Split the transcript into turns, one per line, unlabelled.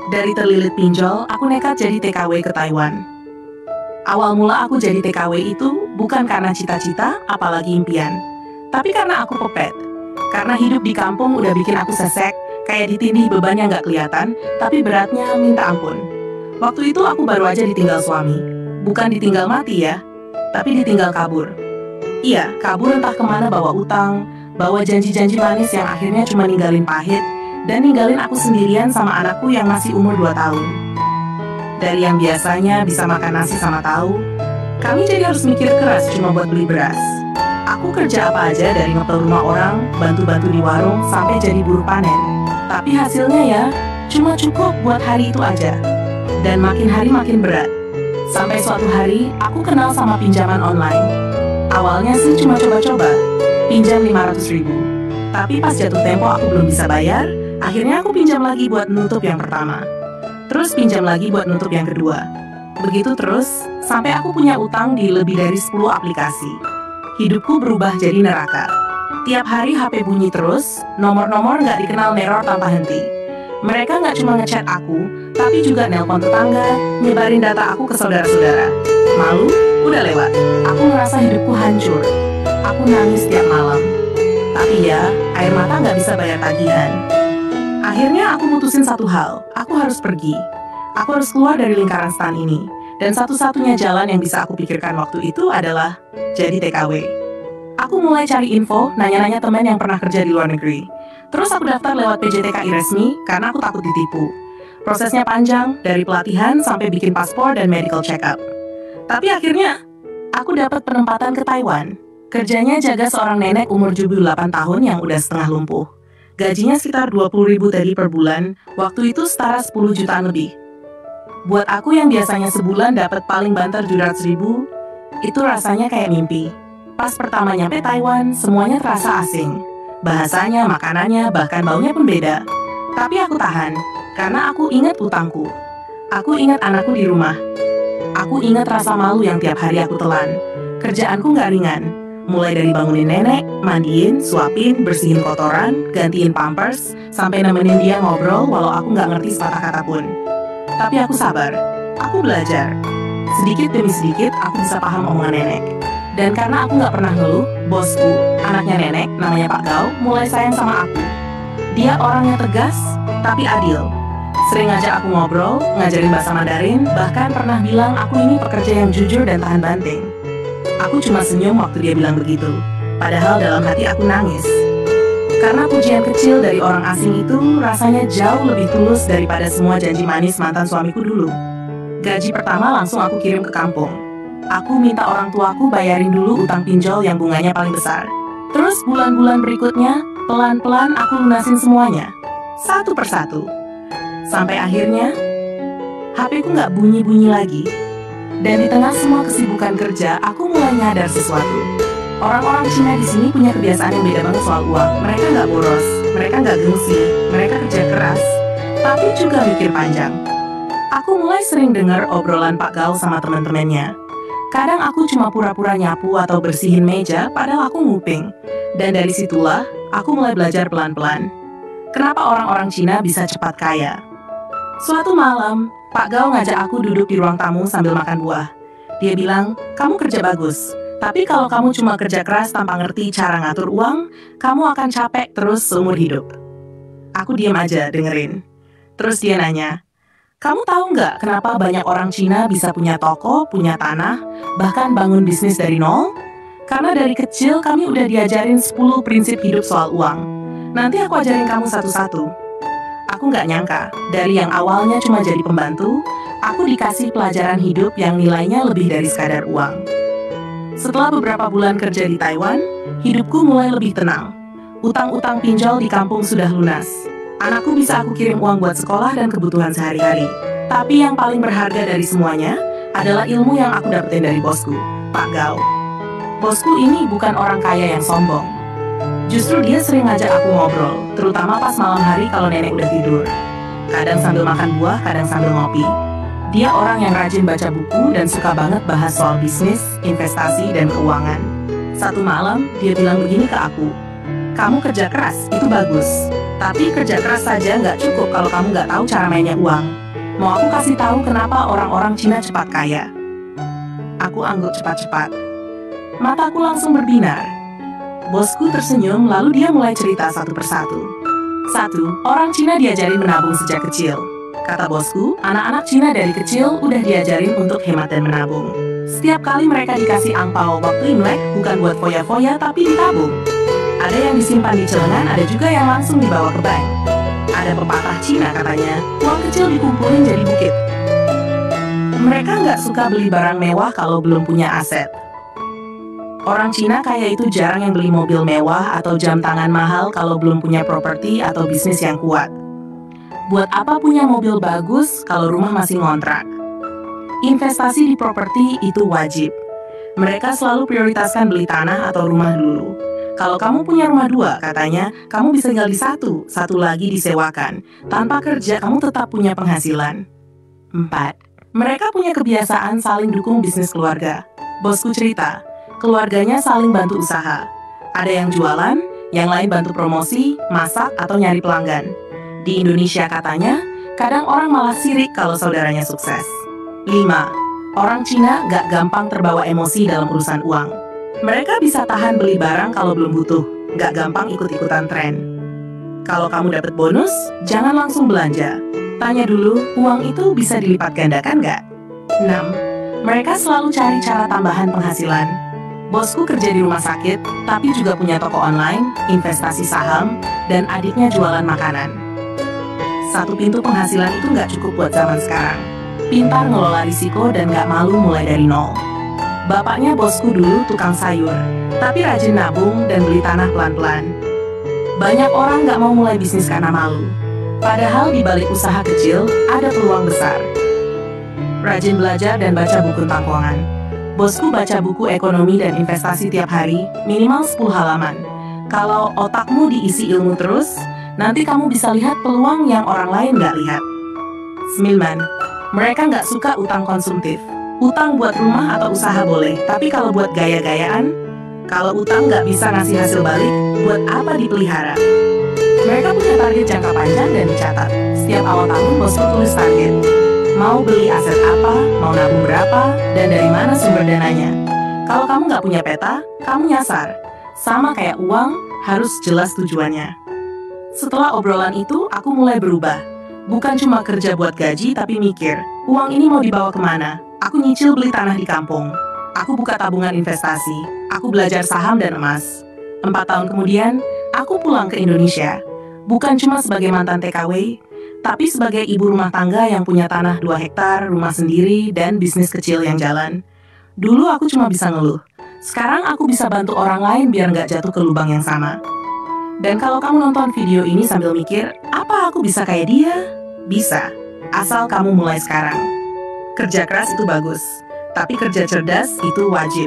Dari terlilit pinjol, aku nekat jadi TKW ke Taiwan. Awal mula aku jadi TKW itu bukan karena cita-cita, apalagi impian. Tapi karena aku pepet. Karena hidup di kampung udah bikin aku sesek, kayak ditindih beban yang gak kelihatan, tapi beratnya minta ampun. Waktu itu aku baru aja ditinggal suami. Bukan ditinggal mati ya, tapi ditinggal kabur. Iya, kabur entah kemana bawa utang, bawa janji-janji manis yang akhirnya cuma ninggalin pahit, dan ninggalin aku sendirian sama anakku yang masih umur 2 tahun. Dari yang biasanya bisa makan nasi sama tahu, kami jadi harus mikir keras cuma buat beli beras. Aku kerja apa aja dari ngepel rumah orang, bantu-bantu di warung, sampai jadi buruh panen. Tapi hasilnya ya, cuma cukup buat hari itu aja. Dan makin hari makin berat. Sampai suatu hari, aku kenal sama pinjaman online. Awalnya sih cuma coba-coba, pinjam 500.000. Tapi pas jatuh tempo aku belum bisa bayar, akhirnya aku pinjam lagi buat nutup yang pertama. Terus pinjam lagi buat nutup yang kedua. Begitu terus, sampai aku punya utang di lebih dari 10 aplikasi. Hidupku berubah jadi neraka. Tiap hari HP bunyi terus, nomor-nomor nggak dikenal neror tanpa henti. Mereka nggak cuma ngechat aku, tapi juga nelpon tetangga, nyebarin data aku ke saudara-saudara. Malu? Udah lewat. Aku ngerasa hidupku hancur. Aku nangis tiap malam. Tapi ya, air mata nggak bisa bayar tagihan. Akhirnya aku mutusin satu hal, aku harus pergi. Aku harus keluar dari lingkaran stan ini. Dan satu-satunya jalan yang bisa aku pikirkan waktu itu adalah jadi TKW. Aku mulai cari info, nanya-nanya teman yang pernah kerja di luar negeri. Terus aku daftar lewat PJTKI resmi karena aku takut ditipu. Prosesnya panjang, dari pelatihan sampai bikin paspor dan medical check-up. Tapi akhirnya, aku dapat penempatan ke Taiwan. Kerjanya jaga seorang nenek umur 78 tahun yang udah setengah lumpuh. Gajinya sekitar 20.000 THB per bulan, waktu itu setara 10 jutaan lebih. Buat aku yang biasanya sebulan dapat paling banter 700.000, itu rasanya kayak mimpi. Pas pertama nyampe Taiwan, semuanya terasa asing. Bahasanya, makanannya, bahkan baunya pun beda. Tapi aku tahan, karena aku ingat utangku. Aku ingat anakku di rumah. Aku ingat rasa malu yang tiap hari aku telan. Kerjaanku nggak ringan. Mulai dari bangunin nenek, mandiin, suapin, bersihin kotoran, gantiin pampers, sampai nemenin dia ngobrol walau aku nggak ngerti sepatah kata pun. Tapi aku sabar, aku belajar. Sedikit demi sedikit aku bisa paham omongan nenek. Dan karena aku nggak pernah ngeluh, bosku, anaknya nenek, namanya Pak Gao, mulai sayang sama aku. Dia orangnya tegas, tapi adil. Sering ngajak aku ngobrol, ngajarin bahasa Mandarin, bahkan pernah bilang aku ini pekerja yang jujur dan tahan banting. Aku cuma senyum waktu dia bilang begitu, padahal dalam hati aku nangis. Karena pujian kecil dari orang asing itu rasanya jauh lebih tulus daripada semua janji manis mantan suamiku dulu. Gaji pertama langsung aku kirim ke kampung. Aku minta orang tuaku bayarin dulu utang pinjol yang bunganya paling besar. Terus bulan-bulan berikutnya, pelan-pelan aku lunasin semuanya, satu persatu. Sampai akhirnya, HP-ku nggak bunyi-bunyi lagi. Dan di tengah semua kesibukan kerja, aku mulai nyadar sesuatu. Orang-orang Cina di sini punya kebiasaan yang beda banget soal uang. Mereka nggak boros, mereka nggak gengsi, mereka kerja keras, tapi juga mikir panjang. Aku mulai sering dengar obrolan Pak Gao sama teman-temannya. Kadang aku cuma pura-pura nyapu atau bersihin meja, padahal aku nguping. Dan dari situlah, aku mulai belajar pelan-pelan. Kenapa orang-orang Cina bisa cepat kaya? Suatu malam, Pak Gao ngajak aku duduk di ruang tamu sambil makan buah. Dia bilang, kamu kerja bagus, tapi kalau kamu cuma kerja keras tanpa ngerti cara ngatur uang, kamu akan capek terus seumur hidup. Aku diam aja dengerin. Terus dia nanya, kamu tahu nggak kenapa banyak orang Cina bisa punya toko, punya tanah, bahkan bangun bisnis dari nol? Karena dari kecil kami udah diajarin 10 prinsip hidup soal uang. Nanti aku ajarin kamu satu-satu. Aku nggak nyangka, dari yang awalnya cuma jadi pembantu, aku dikasih pelajaran hidup yang nilainya lebih dari sekadar uang. Setelah beberapa bulan kerja di Taiwan, hidupku mulai lebih tenang. Utang-utang pinjol di kampung sudah lunas. Anakku bisa aku kirim uang buat sekolah dan kebutuhan sehari-hari. Tapi yang paling berharga dari semuanya adalah ilmu yang aku dapetin dari bosku, Pak Gao. Bosku ini bukan orang kaya yang sombong. Justru dia sering ngajak aku ngobrol, terutama pas malam hari kalau nenek udah tidur. Kadang sambil makan buah, kadang sambil ngopi. Dia orang yang rajin baca buku dan suka banget bahas soal bisnis, investasi, dan keuangan. Satu malam, dia bilang begini ke aku, kamu kerja keras, itu bagus. Tapi kerja keras saja nggak cukup kalau kamu nggak tahu cara mainnya uang. Mau aku kasih tahu kenapa orang-orang Cina cepat kaya? Aku angguk cepat-cepat. Mataku langsung berbinar. Bosku tersenyum lalu dia mulai cerita satu persatu. 1. Orang Cina diajarin menabung sejak kecil. Kata bosku, anak-anak Cina dari kecil udah diajarin untuk hemat dan menabung. Setiap kali mereka dikasih angpao waktu Imlek, bukan buat foya-foya tapi ditabung. Ada yang disimpan di celengan, ada juga yang langsung dibawa ke bank. Ada pepatah Cina katanya, uang kecil dikumpulin jadi bukit. Mereka nggak suka beli barang mewah kalau belum punya aset. Orang Cina kaya itu jarang yang beli mobil mewah atau jam tangan mahal kalau belum punya properti atau bisnis yang kuat. Buat apa punya mobil bagus kalau rumah masih ngontrak? Investasi di properti itu wajib. Mereka selalu prioritaskan beli tanah atau rumah dulu. Kalau kamu punya rumah 2, katanya, kamu bisa tinggal di satu lagi disewakan. Tanpa kerja, kamu tetap punya penghasilan. 4. Mereka punya kebiasaan saling dukung bisnis keluarga. Bosku cerita, keluarganya saling bantu usaha. Ada yang jualan, yang lain bantu promosi, masak, atau nyari pelanggan. Di Indonesia katanya, kadang orang malah sirik kalau saudaranya sukses. 5. Orang Cina gak gampang terbawa emosi dalam urusan uang. Mereka bisa tahan beli barang kalau belum butuh, gak gampang ikut-ikutan tren. Kalau kamu dapat bonus, jangan langsung belanja. Tanya dulu, uang itu bisa dilipat gandakan gak? 6. Mereka selalu cari cara tambahan penghasilan. Bosku kerja di rumah sakit, tapi juga punya toko online, investasi saham, dan adiknya jualan makanan. Satu pintu penghasilan itu gak cukup buat zaman sekarang. Pintar ngelola risiko dan gak malu mulai dari nol. Bapaknya bosku dulu tukang sayur, tapi rajin nabung dan beli tanah pelan-pelan. Banyak orang gak mau mulai bisnis karena malu. Padahal di balik usaha kecil, ada peluang besar. Rajin belajar dan baca buku tentang keuangan. Bosku baca buku ekonomi dan investasi tiap hari, minimal 10 halaman. Kalau otakmu diisi ilmu terus, nanti kamu bisa lihat peluang yang orang lain gak lihat. 9. Mereka gak suka utang konsumtif. Utang buat rumah atau usaha boleh, tapi kalau buat gaya-gayaan, kalau utang nggak bisa ngasih hasil balik, buat apa dipelihara? Mereka punya target jangka panjang dan dicatat. Setiap awal tahun bosku tulis target. Mau beli aset apa, mau nabung berapa, dan dari mana sumber dananya. Kalau kamu nggak punya peta, kamu nyasar. Sama kayak uang, harus jelas tujuannya. Setelah obrolan itu, aku mulai berubah. Bukan cuma kerja buat gaji, tapi mikir, uang ini mau dibawa kemana? Aku nyicil beli tanah di kampung. Aku buka tabungan investasi. Aku belajar saham dan emas. 4 tahun kemudian, aku pulang ke Indonesia. Bukan cuma sebagai mantan TKW, tapi sebagai ibu rumah tangga yang punya tanah 2 hektar, rumah sendiri, dan bisnis kecil yang jalan. Dulu aku cuma bisa ngeluh. Sekarang aku bisa bantu orang lain biar nggak jatuh ke lubang yang sama. Dan kalau kamu nonton video ini sambil mikir, apa aku bisa kayak dia? Bisa, asal kamu mulai sekarang. Kerja keras itu bagus, tapi kerja cerdas itu wajib.